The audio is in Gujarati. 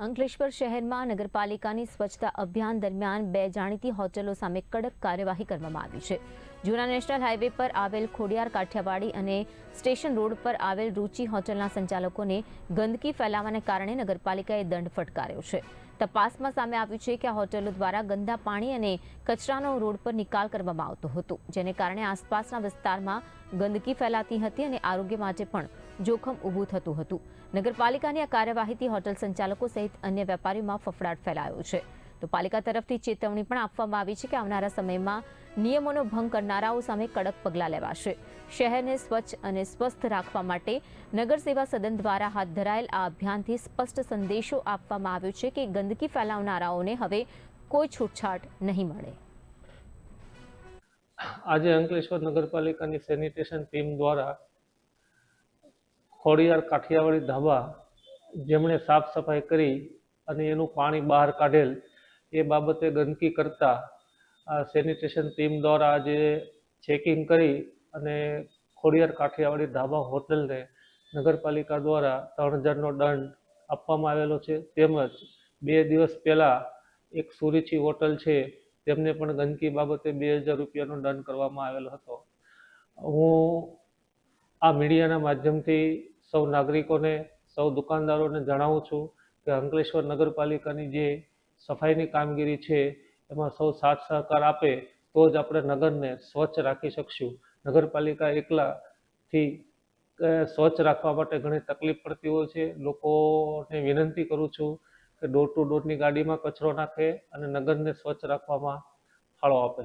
અંકલેશ્વર શહેરમાં નગરપાલિકાની સ્વચ્છતા અભિયાન દરમિયાન 2 જાણીતી હોટલો સામે કડક કાર્યવાહી કરવામાં આવી છે। જૂના નેશનલ હાઈવે પર આવેલ ખોડિયાર કાઠિયાવાડી અને સ્ટેશન રોડ પર આવેલ રૂચિ હોટલના સંચાલકોને ગંદકી ફેલાવાને કારણે નગરપાલિકાએ દંડ ફટકાર્યો છે। તપાસમાં સામે આવ્યું છે કે આ હોટલો દ્વારા ગંદા પાણી અને કચરાનો રોડ પર નિકાલ કરવામાં આવતો હતો, જેને કારણે આસપાસના વિસ્તારમાં ગંદકી ફેલાતી હતી અને આરોગ્ય માટે પણ જોખમ ઊભું થતું હતું। નગરપાલિકાની આ કાર્યવાહીથી હોટલ સંચાલકો સહિત અન્ય વેપારીઓમાં ફફડાટ ફેલાયો છે। તો પાલિકા તરફથી ચેતવણી પણ આપવામાં આવી છે કે આવનારા સમયમાં નિયમોનો ભંગ કરનારાઓ સામે કડક પગલાં લેવાશે। શહેરને સ્વચ્છ અને સ્વસ્થ રાખવા માટે નગર સેવા સદન દ્વારા હાથ ધરાયેલ આ અભિયાનથી સ્પષ્ટ સંદેશો આપવામાં આવ્યો છે કે ગંદકી ફેલાવનારાઓને હવે કોઈ છૂટછાટ નહીં મળે। આજે અંકલેશ્વર નગરપાલિકાની સેનિટેશન ટીમ દ્વારા ખોડિયાર કાઠિયાવાડી ધાબા જેમણે સાફ સફાઈ કરી અને એનું પાણી બહાર કાઢેલ એ બાબતે ગંદકી કરતા આ સેનિટેશન ટીમ દ્વારા આજે ચેકિંગ કરી અને ખોડિયાર કાઠિયાવાડી ધાબા હોટલને નગરપાલિકા દ્વારા 3000નો દંડ આપવામાં આવેલો છે। તેમજ 2 દિવસ પહેલાં એક સુરુચિ હોટલ છે તેમને પણ ગંદકી બાબતે 2000 રૂપિયાનો દંડ કરવામાં આવેલો હતો। હું આ મીડિયાના માધ્યમથી સૌ નાગરિકોને, સૌ દુકાનદારોને જણાવું છું કે અંકલેશ્વર નગરપાલિકાની જે સફાઈની કામગીરી છે એમાં સૌ સાથ સહકાર આપે તો જ આપણે નગરને સ્વચ્છ રાખી શકશું। નગરપાલિકા એકલાથી સ્વચ્છ રાખવા માટે ઘણી તકલીફ પડતી હોય છે। લોકોને વિનંતી કરું છું કે ડોર ટુ ડોરની ગાડીમાં કચરો નાખે અને નગરને સ્વચ્છ રાખવામાં ફાળો આપે।